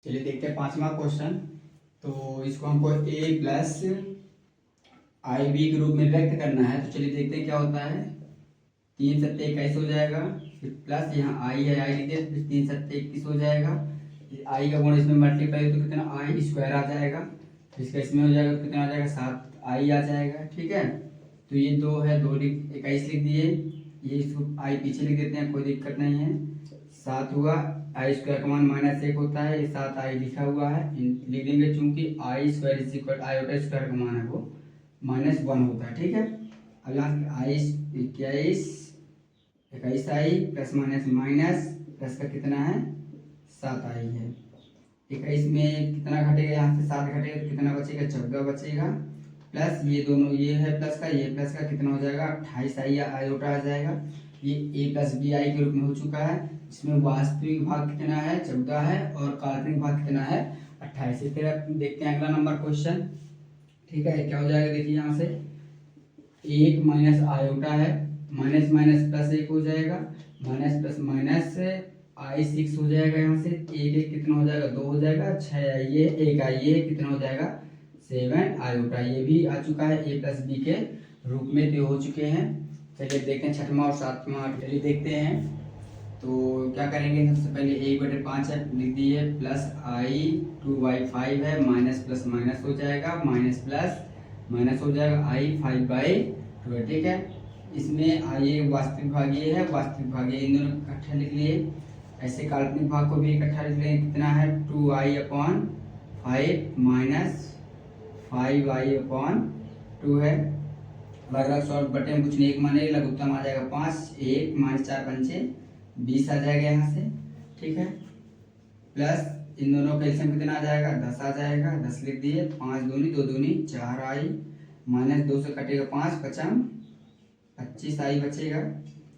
चलिए देखते हैं पांचवा क्वेश्चन। तो इसको हमको a प्लस आई बी के रूप में व्यक्त करना है। तो चलिए देखते हैं क्या होता है। 3 × 7 = 21 हो जाएगा। फिर प्लस यहाँ आई है, आई लिखते हैं, फिर 3 × 7 = 21 हो जाएगा। आई का गुण इसमें मल्टीप्लाई तो कितना आई स्क्वायर आ जाएगा। फिर इसका इसमें हो जाएगा तो कितना आ जाएगा 7 आई आ जाएगा। ठीक है, तो ये 2 है, 21 लिख दिए। ये इसको आई पीछे लिख देते हैं, कोई दिक्कत नहीं है। 7 हुआ, आई स्क्वायर का मान -1 होता है, ये 7 आई लिखा हुआ है, लिख देंगे चूंकि i square is equal iota square का मान है वो -1 होता है। ठीक है, अब यहाँ आई 21 आई प्लस माइनस प्लस का कितना है 7 आई है। 21 में कितना घटेगा, यहाँ से 7 घटेगा तो कितना बचेगा 14 बचेगा। प्लस ये दोनों, ये है प्लस का, ये प्लस का, कितना हो जाएगा 28 आई आयोटा आ जाएगा। ये a प्लस बी आई के रूप में हो चुका है। इसमें वास्तविक भाग कितना है 14 है और काल्पनिक भाग कितना है 28 है। फिर आप देखते हैं अगला नंबर क्वेश्चन। ठीक है, क्या हो जाएगा देखिए यहाँ से 1 माइनस आयोटा है, माइनस माइनस प्लस 1 हो जाएगा, माइनस प्लस माइनस आई 6 हो जाएगा। यहाँ से 1 कितना हो जाएगा 2 हो जाएगा, 6 आइए 1 आइए कितना हो जाएगा 7 आयोटा। ये भी आ चुका है a प्लस बी के रूप में, तो हो चुके हैं। चलिए देखते हैं छठवां और सातवां। चलिए देखते हैं तो क्या करेंगे। सबसे पहले 1/5 है, लिख दिए, प्लस आई 2/5 है, माइनस प्लस माइनस हो जाएगा, माइनस प्लस माइनस हो जाएगा, आई 5/2 है। ठीक है, इसमें आई वास्तविक भाग ये है, वास्तविक भाग ये, इन दोनों इकट्ठा लिख लिए। ऐसे काल्पनिक भाग को भी इकट्ठा लिख लेंगे, कितना है 2i/5 माइनस 5i/2 है। अलग अलग सॉल्व बटे में कुछ नहीं, एक माने लघुत्तम आ जाएगा 5, 1 - 4 पंचे 20 आ जाएगा यहाँ से। ठीक है, प्लस इन दोनों का एलसीएम कितना आ जाएगा 10 आ जाएगा, 10 लिख दिए, 5 दूनी 2 दूनी 4 आई, माइनस 2 से कटेगा 5, 5 25 आई बचेगा।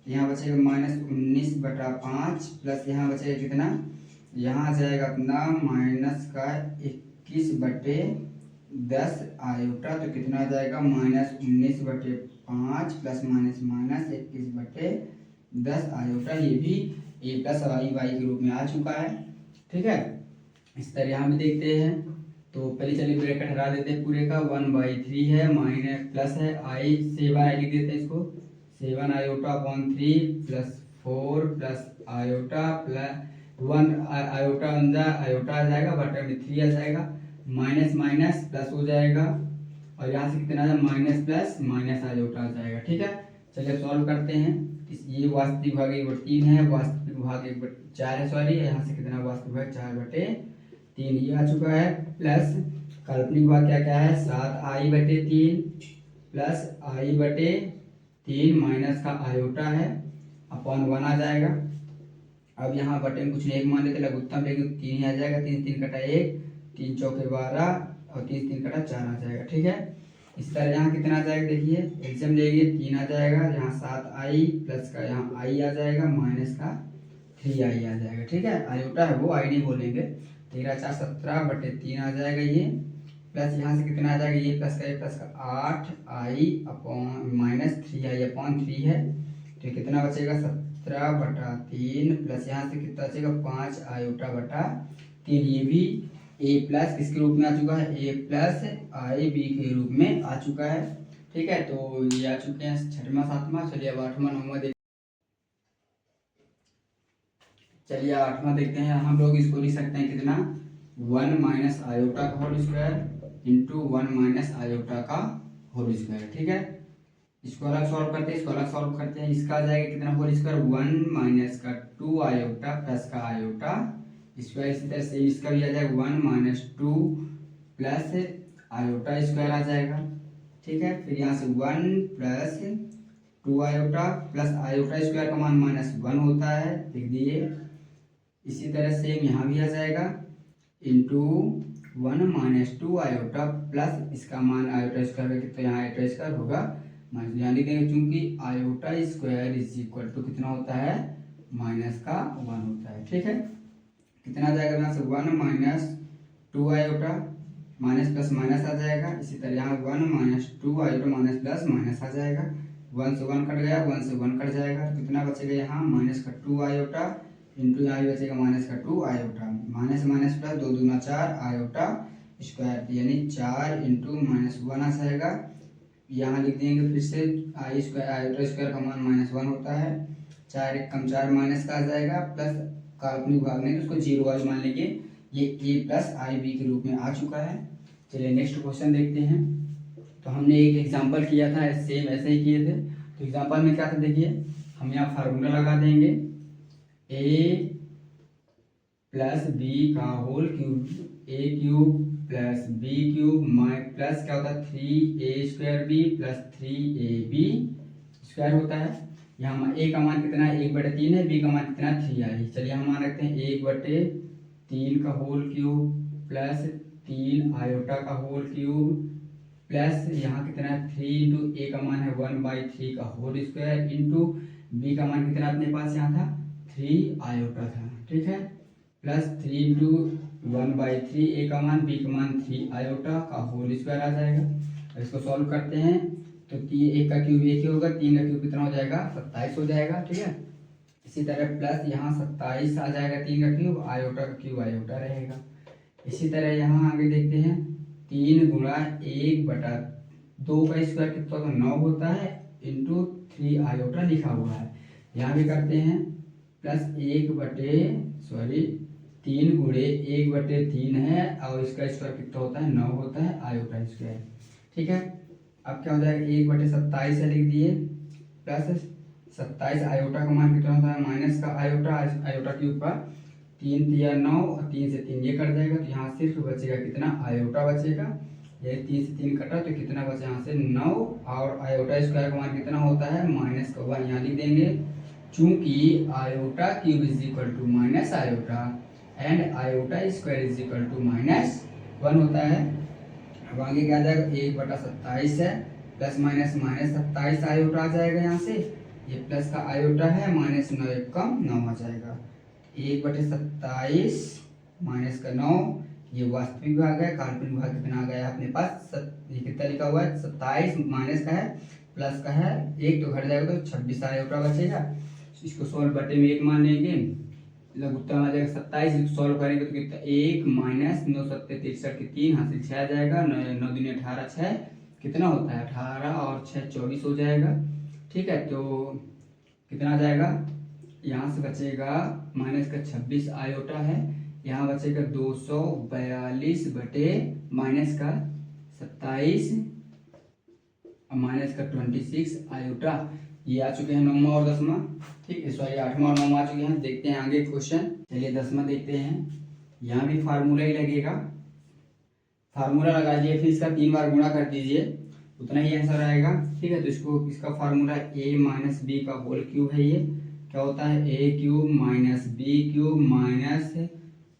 यहाँ बचेगा -19/5 प्लस यहाँ बचेगा कितना, यहाँ आ जाएगा अपना माइनस का 21/10 आयोटा, तो कितना आ जाएगा -19/5 प्लस माइनस माइनस 21/10 आयोटा। ये भी a प्लस आई वाई के रूप में आ चुका है। ठीक है, इस तरह यहाँ भी देखते हैं। तो पहले चलिए ब्रैकेट हटा देते हैं पूरे का, 1/3 है, माइनस प्लस है आई 7 आई लिख देते हैं इसको, 7 iota plus 4 plus iota plus 1 iota iota आ जाएगा, बटे में 3 आ जाएगा, माइनस माइनस प्लस हो जाएगा, और यहाँ से कितना आ जाएगा माइनस प्लस माइनस आयोटा आ जाएगा। ठीक है, चलिए सॉल्व करते हैं। ये वास्तविक भाग 1/3 है, वास्तविक भाग 1/4 है, सॉरी, यहाँ से कितना वास्तविक भाग 4/3 ये आ चुका है। प्लस काल्पनिक भाग क्या क्या है 7i/3 प्लस i/3 माइनस का आयोटा है अपॉन 1 आ जाएगा। अब यहाँ बटे में कुछ नहीं, एक मान लेते लघुत्तम लेंगे 3 आ जाएगा, 3 3 कटा 1, 3 चौके 12 और 3 3 कटा 4 आ जाएगा। ठीक है, इस तरह यहाँ कितना आ जाएगा देखिए, एलसीएम लेंगे 3 आ जाएगा, यहाँ 7 आई प्लस का यहाँ आई आ जाएगा, माइनस का 3 आई आ जाएगा। ठीक है, आयोटा है वो, आई नहीं बोलेंगे। 13 4 17/3 आ जाएगा ये, प्लस यहाँ से कितना आ जाएगा, ये प्लस का 8 आई अपॉन माइनस 3 आई अपॉन 3 है, तो कितना बचेगा 17/3 प्लस यहाँ से कितना बचेगा 5 आयोटा/3। ये भी a प्लस किसके रूप में आ चुका है, a प्लस आई बी के रूप में आ चुका है। ठीक है, तो ये आ चुके हैं छठवां सातवां। चलिए अब आठवां नौवां देखते, चलिए आठवां देखते हैं। हम लोग इसको लिख सकते हैं कितना 1 माइनस आयोटा का whole square into 1 minus iota का होल स्क्वायर। ठीक है, इसको अलग सॉल्व करते हैं, इसको अलग सॉल्व करते हैं। इसका आ जाएगा कितना होल स्क्वायर 1 माइनस का 2 आयोटा प्लस का आयोटा स्क्वायर। इसी तरह से इसका भी आ जाएगा 1 माइनस 2 प्लस आयोटा स्क्वायर आ जाएगा। ठीक है, फिर यहाँ से 1 plus 2 iota plus iota square का मान -1 होता है, लिख दिए। इसी तरह से यहाँ भी आ जाएगा इंटू 1 माइनस 2 आयोटा प्लस इसका मान आयोटा स्क्वायर का, तो यहाँ आयोटा स्क्वायर होगा माइनस, ध्यान देंगे चूंकि iota square is equal to कितना होता है -1 होता है। ठीक है, कितना आ जाएगा यहाँ से 1 minus 2 iota minus plus minus आ जाएगा। इसी तरह यहाँ 1 minus 2 iota minus plus minus आ जाएगा, 1 से 1 कट गया, 1 से 1 कट जाएगा, तो कितना बचेगा यहाँ -2 आयोटा इंटू यहाँ भी बचेगा माइनस का 2 आयोटा, माइनस माइनस प्लस 2 दूना 4 आयोटा स्क्वायर, यानी 4 इंटू -1 आ जाएगा। यहाँ लिख देंगे फिर से आई स्क्वायर, आयोटा स्क्वायर का मान -1 होता है, 4 एक कम 4 माइनस का आ जाएगा, प्लस काल्पनिक भाग नहीं तो उसको जीरो वाली मान लेंगे। ये a प्लस आई बी के रूप में आ चुका है। चलिए नेक्स्ट क्वेश्चन देखते हैं। तो हमने एक एग्जांपल किया था, सेम ऐसे ही किए थे। तो एग्जांपल में क्या था देखिए, हम यहाँ फार्मूला लगा देंगे a प्लस बी का whole cube, a cube plus b cube plus क्या होता है 3a square b plus 3ab square होता है। यहाँ a का मान कितना है 1/3 है, b का मान कितना 3 आई। चलिए हम मान रखते हैं 1/3 का होल क्यूब प्लस 3 आयोटा का होल क्यूब प्लस यहाँ कितना है 3 इंटू ए का मान है 1/3 का होल स्क्वायर इंटू बी का मान कितना अपने पास यहाँ था 3 आयोटा था, ठीक है, प्लस 3 इंटू 1/3 ए का मान बी का मान 3 आयोटा का होल स्क्वायर आ जाएगा। अब इसको सॉल्व करते हैं तो 1 का क्यूब 1 ही होगा, 3 का क्यूब कितना हो जाएगा 27 हो जाएगा, ठीक है। इसी तरह प्लस यहाँ 27 आ जाएगा, 3 का क्यूब आयोटा का क्यूब आयोटा रहेगा। इसी तरह यहाँ आगे देखते हैं 3 गुणा 1/2 का स्क्वायर कितना तो 9 होता है इंटू 3 आयोटा लिखा हुआ है। यहाँ भी करते हैं प्लस 3 गुणे 1/3 है और इसका स्क्वायर कितना होता है 9 होता है आयोटा स्क्वायर, ठीक है। अब क्या हो जाएगा 1/27 है लिख दिए प्लस 27 आयोटा का मान कितना होता है माइनस का आयोटा, आयोटा क्यूब का 3 तिया 9 और 3 से 3 ये कट जाएगा तो यहाँ सिर्फ बचेगा कितना आयोटा बचेगा। ये 3 से 3 कटा तो कितना बचा यहाँ से 9 और आयोटा स्क्वायर का मान कितना होता है -1 यहाँ लिख देंगे। चूंकि iota cube is equal to minus iota and iota square is equal to -1 होता है। अब आगे क्या आ जाएगा 1/27 है प्लस माइनस -27 आयोटा आ जाएगा यहाँ से, ये प्लस का आयोटा है माइनस 9 एक कम 9 आ जाएगा। 1/27 माइनस का 9 ये वास्तविक भाग है, काल्पनिक भाग कितना आ गया अपने पास ये कितना लिखा हुआ है 27 माइनस का है प्लस का है 1 तो घट जाएगा तो 26 आयोटा बचेगा। इसको सोल्व बटे में 1 मान लेंगे, लघुत्तम आ जाएगा 27, सॉल्व करेंगे तो कितना 1 माइनस 9 7 63 के 3 हासिल 6 आ जाएगा, 9 दूनी 18 6 कितना होता है 18 और 6 24 हो जाएगा, ठीक है। तो कितना आ जाएगा यहाँ से बचेगा माइनस का 26 आयोटा है, यहाँ बचेगा 242 बटे माइनस का 27 और माइनस का 26 आयोटा। ये आ चुके हैं 9वां और 10वां, ठीक है, सॉरी 8वां और 9वां आ चुके हैं। देखते हैं आगे क्वेश्चन। चलिए 10वां देखते हैं। यहाँ भी फार्मूला ही लगेगा, फार्मूला लगा लीजिए फिर इसका 3 बार गुणा कर दीजिए उतना ही आंसर आएगा, ठीक है। तो इसको इसका फार्मूला a माइनस बी का होल क्यूब है, ये क्या होता है a cube minus b cube minus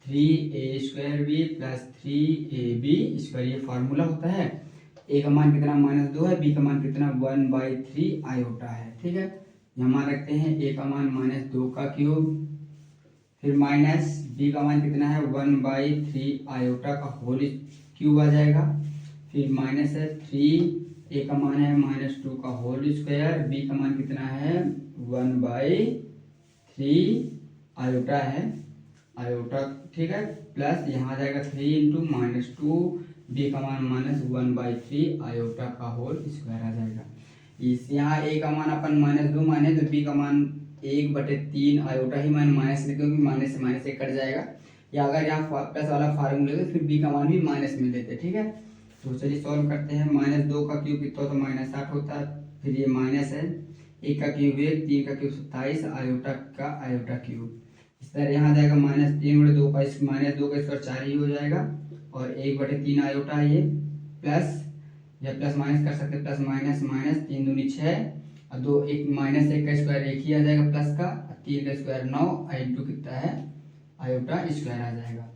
3a square b plus 3ab square, ये फार्मूला होता है। a का मान कितना -2 है, b का मान कितना 1/3 आयोटा है, ठीक है। यहाँ मान रखते हैं a का मान -2 का क्यूब फिर माइनस b का मान कितना है 1/3 आयोटा का होल क्यूब आ जाएगा, फिर माइनस है 3 a का मान है -2 का होल स्क्वायर, b का मान कितना है 1/3 आयोटा है आयोटा, ठीक है, प्लस यहाँ आ जाएगा 3 इंटू -2 b का मान -1/3 आयोटा का होल स्क्वायर आ जाएगा। इस यहाँ a का मान अपन -2 माने तो b का मान 1/3 आयोटा ही मान माइनस में, क्योंकि माइनस से माइनस एक कट जाएगा, या अगर यहाँ प्लस वाला फार्मूला तो फिर b का मान भी माइनस में लेते, ठीक है। तो चलिए सॉल्व करते हैं। -2 का क्यूब कितना होता है -8 होता है, फिर ये माइनस है 1 का क्यूब 1 3 का क्यूब 27 आयोटा का आयोटा क्यूब। इस तरह यहाँ आ जाएगा -3/2 का -2 का स्क्वायर 4 ही हो जाएगा और 1/3 आयोटा है ये, प्लस या प्लस माइनस कर सकते प्लस माइनस माइनस 3 दूनी 6 और 2 1 -1 का स्क्वायर 1 ही आ जाएगा प्लस का, 3 का स्क्वायर 9 इंटू कितना है आयोटा स्क्वायर आ जाएगा।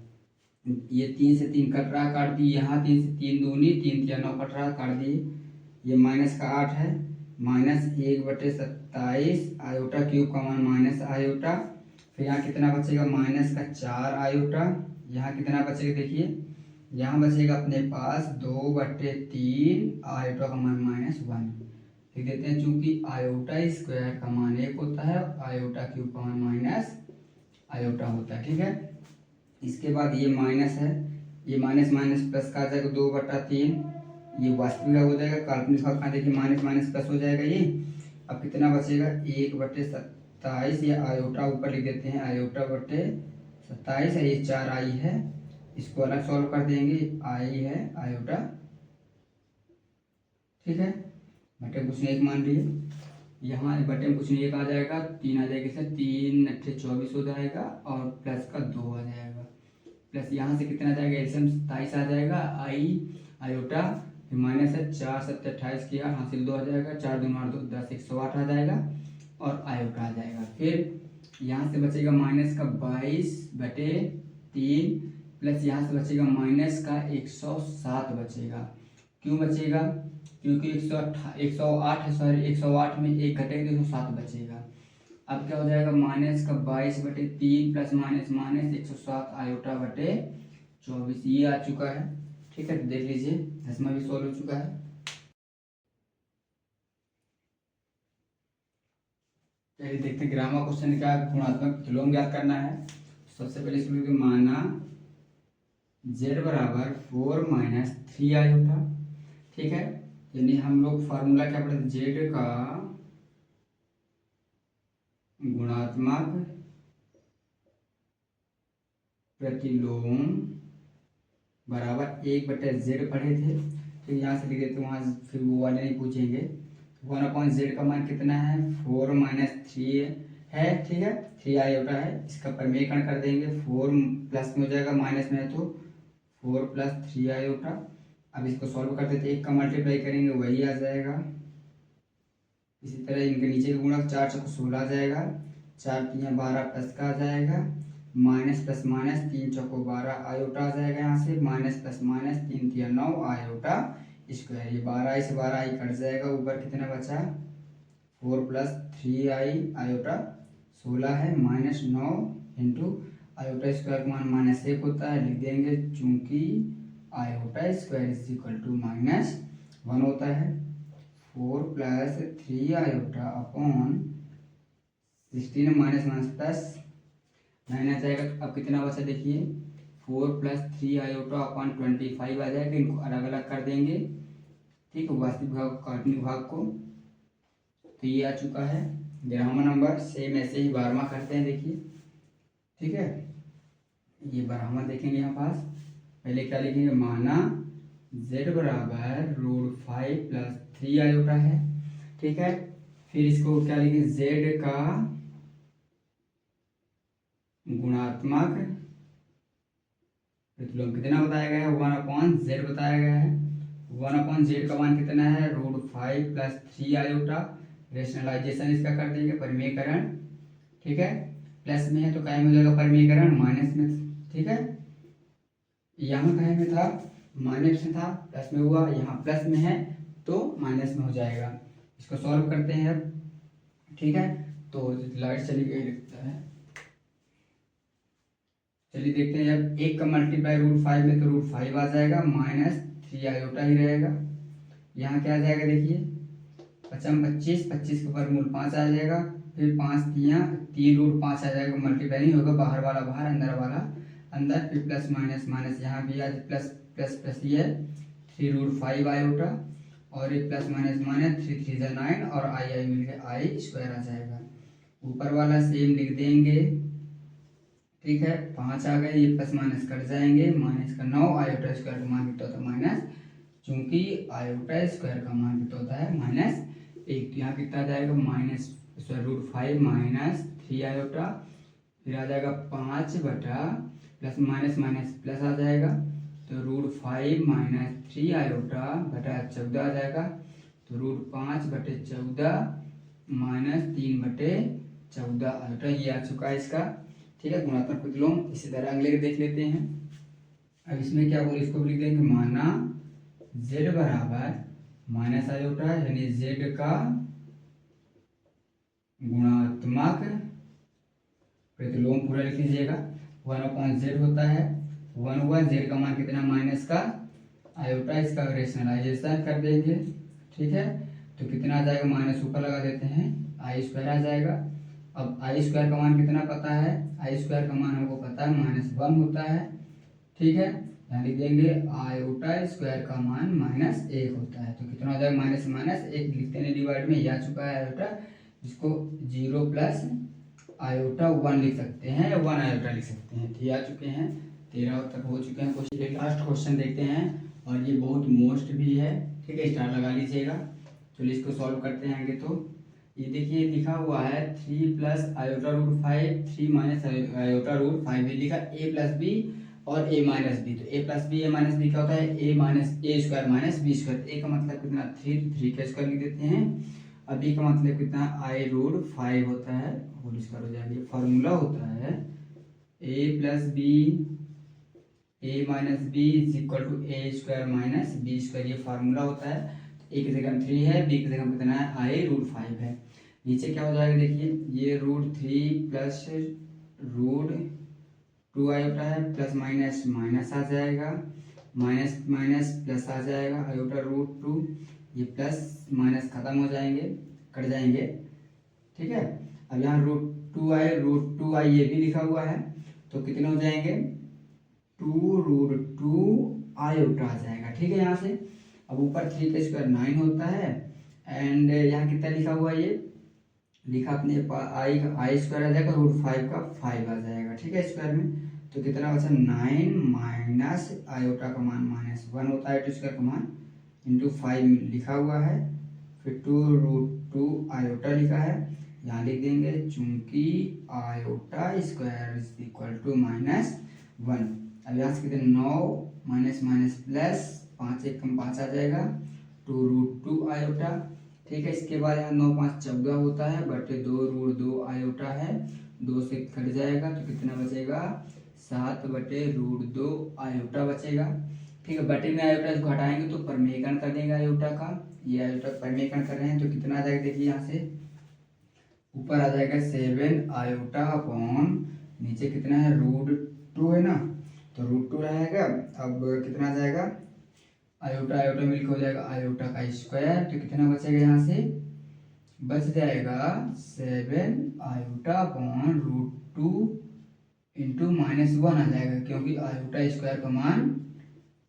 ये 3 से 3 कट रहा काट दिए, यहाँ 3 से 3 दूनी 3 3 9 कट रहा काट दिए, ये माइनस का 8 है -1/27 आयोटा क्यूब का मान माइनस आयोटा, फिर यहाँ कितना बचेगा माइनस का 4 आयोटा, यहाँ कितना बचेगा देखिए यहाँ बचेगा अपने पास 2/3 आयोटा का मान -1 लिख देते हैं, चूंकि आयोटा स्क्वायर का मान 1 होता है आयोटा क्यूब का मान आयोटा होता है। ठीक है, इसके बाद ये माइनस है, ये माइनस माइनस प्लस का आ जाएगा 2/3, ये वास्तविक भाग हो जाएगा, काल्पनिक भाग का देखिए माइनस माइनस प्लस हो जाएगा ये। अब कितना बचेगा 1/27, ये आयोटा ऊपर लिख देते हैं, आयोटा/27 है, ये 4 आई है, इसको अलग सॉल्व कर देंगे, आई है आयोटा। ठीक है, बटे कुछ नहीं एक मान लिए, यहाँ बटे में कुछ नहीं एक आ जाएगा, 3 आ जाएगा, इससे 3×8 = 24 हो जाएगा, और प्लस का 2 आ जाएगा, प्लस यहाँ से कितना आ जाएगा एलसीएम 27 आ जाएगा, आई आयोटा, फिर माइनस है 4×7 = 28 किया, हासिल 2 आ जाएगा, 4×2 = 10, 108 आ जाएगा, और आयोटा आ जाएगा। फिर यहाँ से बचेगा माइनस का 22/3, प्लस यहाँ से बचेगा माइनस का 107 बचेगा। क्यों बचेगा? क्योंकि 108 है, सॉरी 108 में 1 घटेगा तो 107 बचेगा। अब क्या हो जाएगा माइनस का 22/3 प्लस माइनस माइनस 107 आयोटा/24, ये आ चुका है। ठीक है, देख लीजिए 10वां भी सॉल्व हो चुका है। चलिए देखते हैं ग्रामर क्वेश्चन क्या गुणात्मक प्रतिलोम ज्ञात करना है। सबसे पहले इसमें माना z बराबर 4 - 3 आयोटा। ठीक है, यानी हम लोग फार्मूला क्या पढ़े थे, z का गुणात्मक प्रतिलोम बराबर 1/z पढ़े थे। फिर यहाँ से लिख देते, वहाँ फिर वो वाले नहीं पूछेंगे। 1/z का मान कितना है 4 - 3 है। ठीक है, 3 आयोटा है, इसका परिमेयकरण कर देंगे, 4 प्लस में हो जाएगा, माइनस में है तो 4 + 3 आयोटा। अब इसको सॉल्व कर देते, एक का मल्टीप्लाई करेंगे वही आ जाएगा। इसी तरह इनके नीचे का गुणक 4×4 = 16 आ जाएगा, 4×3 = 12 प्लस का आ जाएगा, माइनस प्लस माइनस 3×4 = 12 आयोटा आ जाएगा, यहाँ से minus plus minus 3×3 = 9 iota square. ये 12 से 12 आई कट जाएगा, ऊपर कितना बचा 4 + 3 आई आयोटा 16 है, -9 इंटू आयोटा स्क्वायर का मान -1 होता है, लिख देंगे चूंकि आयोटा स्क्वायर -1 होता है। 4 + 3 iota upon 16 minus minus plus 9 आ जाएगा। अब कितना बचा देखिए 4 + 3 आयोटा अपॉन 25 आ जाएगा, इनको अलग अलग कर देंगे। ठीक है, वास्तविक भाग काल्पनिक भाग को, तो ये आ चुका है 11वां नंबर। सेम ऐसे ही 12वां करते हैं, देखिए। ठीक है, ये 12वां देखेंगे यहाँ पास, पहले क्या लिखेंगे, माना z बराबर √5 + 3 आयोटा है। ठीक है, फिर इसको क्या लिखेंगे, z का गुणात्मक प्रतिलोम कितना बताया गया है 1/z बताया गया है। 1/z का मान कितना है √5 + 3 आयोटा। रेशनलाइजेशन इसका कर देंगे, परिमेयकरण। ठीक है, प्लस में है तो काय में हो जाएगा परिमेयकरण, माइनस में। ठीक है, यहाँ काय में था माइनस में था, प्लस में हुआ, यहाँ प्लस में है तो माइनस में हो जाएगा। इसको सॉल्व करते हैं अब। ठीक है, तो लाइट चली गई लगता है, चलिए देखते हैं। जब 1 का मल्टीप्लाई √5 में तो √5 आ जाएगा, -3 आयोटा ही रहेगा। यहाँ क्या आ जाएगा देखिए 25 25 के वर्गमूल 5 आ जाएगा, फिर 5×3 √5 आ जाएगा, मल्टीप्लाई नहीं होगा, बाहर वाला बाहर अंदर वाला अंदर, फिर प्लस माइनस माइनस यहाँ भी आज प्लस प्लस प्लस ये 3 √5 आयोटा, और ये प्लस माइनस माइनस 3 3 = 9, और आई आई मिल गया आई स्क्वायर आ जाएगा। ऊपर वाला सेम लिख देंगे। ठीक है, 5 आ गए, ये प्लस माइनस कट जाएंगे, माइनस का 9 आयोटा स्क्वायर का मान कितना होता है माइनस, चूंकि आयोटा स्क्वायर का मान कितना होता है -1, तो यहाँ कितना आ जाएगा √5 - 3 आयोटा, फिर आ जाएगा 5 बटा प्लस माइनस माइनस प्लस आ जाएगा, तो √5 - 3 आयोटा बटा 14 आ जाएगा, तो √5/14 -3/14 आयोटा, ये आ चुका है इसका। ठीक है, गुणात्मक प्रतिलोम। इसी तरह अगले देख लेते हैं। अब इसमें क्या बोले, इसको लिख देंगे, माना z बराबर माइनस आयोटा, यानी z का गुणात्मक प्रतिलोम पूरा लिख लीजिएगा। 1/z होता है, 1 हुआ, z का मान कितना माइनस का आयोटा, इसका रेशनलाइजेशन कर देंगे। ठीक है, तो कितना आ जाएगा, माइनस ऊपर लगा देते हैं, आई स्क्वायर आ जाएगा, अब आई स्क्वायर का मान कितना पता है, आई स्क्वायर का मान हमको पता है -1 होता है, ठीक है। यहाँ लिख देंगे आयोटा स्क्वायर का मान -1 होता है, तो कितना हो जाएगा माइनस माइनस 1 लिखते हैं डिवाइड में, यह आ चुका है आयोटा, जिसको 0 प्लस आयोटा 1 लिख सकते हैं, 1 आयोटा लिख सकते हैं, ठीक आ चुके हैं। 13 तक हो चुके हैं क्वेश्चन। एक लास्ट क्वेश्चन देखते हैं और ये बहुत मोस्ट भी है, ठीक है, स्टार लगा लीजिएगा। चलिए इसको सॉल्व करते हैं आगे। तो ये देखिए लिखा हुआ है 3 plus iota root 5, 3 minus iota root 5 है, लिखा ए प्लस बी और ए माइनस बी। तो ए plus b, a minus B क्या होता है, ए माइनस ए स्क्वायर माइनस बी स्क्वायर। ए का मतलब कितना 3, 3 का स्क्वायर लिख देते हैं। अब बी का मतलब कितना आई रूट 5 होता है, होल स्क्वायर हो जाएगा। फॉर्मूला होता है a plus b a minus b is equal to a square minus b square, ये फार्मूला होता है। ए की जगह 3 है, बी की जगह कितना है आई रूट 5 है। नीचे क्या हो जाएगा देखिए, ये रूट 3 प्लस रूट 2 आयोटा है, प्लस माइनस माइनस आ जाएगा, माइनस माइनस प्लस आ जाएगा, आयोटा रूट 2, ये प्लस माइनस खत्म हो जाएंगे, कट जाएंगे, ठीक है। अब यहाँ रूट 2 आई ये भी लिखा हुआ है, तो कितने हो जाएंगे 2 रूट 2 आयोटा आ जाएगा, ठीक है। यहाँ से अब ऊपर 3 का स्क्वायर 9 होता है, एंड यहाँ कितना लिखा हुआ है, ये लिखा अपने आई स्क्वायर आ जाएगा, रूट 5 का 5 आ जाएगा, ठीक है, स्क्वायर में। तो कितना बचा 9 माइनस आयोटा का मान -1 होता है, तो स्क्वायर का मान इंटू 5 लिखा हुआ है, फिर 2 रूट 2 आयोटा लिखा है, यहाँ लिख देंगे चूंकि iota square is equal to -1। अब यहाँ से कितने 9 माइनस माइनस प्लस 5 1 कम 5 आ जाएगा, 2 रूट 2 आयोटा, ठीक है। इसके बाद यहाँ 9 5 14 होता है, बटे 2 रूट 2 आयोटा है, 2 से कट जाएगा, तो कितना बचेगा 7 बटे रूट 2 आयोटा बचेगा, ठीक है। बटे में आयोटा इसको हटाएंगे तो परमेकरण कर देंगे आयोटा का, ये आयोटा परमेकरण कर रहे हैं, तो कितना आ जाएगा देखिए, यहाँ से ऊपर आ जाएगा 7 आयोटा अपॉन नीचे कितना है रूट 2 है ना, तो रूट 2 रहेगा। अब कितना आ जाएगा आयोटा आयोटा मिलकर हो जाएगा आयोटा का स्क्वायर, तो कितना बचेगा यहाँ से बच जाएगा 7 आयोटा अपॉन रूट 2 इंटू -1 आ जाएगा, क्योंकि आयोटा स्क्वायर का मान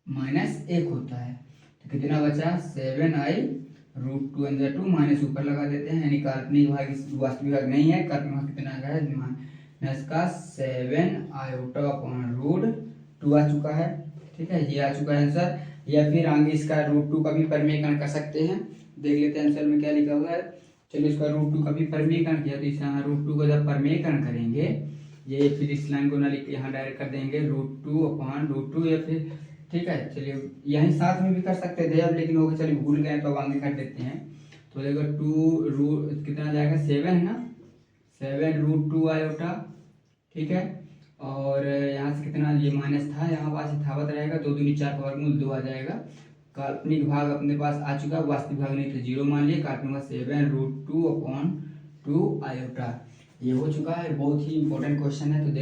-1 होता है। तो कितना बचा 7 आई रूट 2 अंदर 2 माइनस ऊपर लगा देते हैं, यानी काल्पनिक भाग वास्तविक भाग नहीं है, काल्पनिक भाग कितना आ गया है माइनस का 7 आयोटा अपॉन रूट 2 आ चुका है, ठीक है, ये आ चुका है आंसर। या फिर आगे इसका रूट 2 का भी परमेकरण कर सकते हैं, देख लेते हैं आंसर में क्या लिखा हुआ है। चलिए इसका रूट 2 का भी परमेकरण किया, तो इसे यहाँ रूट 2 को जब परमेकरण करेंगे, ये फिर इस लाइन को ना लिख के यहाँ डायरेक्ट कर देंगे रूट 2 अपॉन रूट 2, या फिर ठीक है, चलिए यहीं साथ में भी कर सकते थे अब, लेकिन वो चलिए भूल गए तो अब आगे कर देते हैं। तो देखो 2 रूट कितना जाएगा 7 है ना, 7 रूट 2 आयोटा, ठीक है। और यहाँ से कितना ये माइनस था, यहाँ पास यथावत रहेगा, 2 दूनी 4 का वर्गमूल 2 आ जाएगा। काल्पनिक भाग अपने पास आ चुका है, वास्तविक भाग नहीं तो 0 मान लिया, काल्पनिक भाग 7 रूट 2 अपॉन 2 आयोटा, ये हो चुका है। बहुत ही इंपॉर्टेंट क्वेश्चन है, तो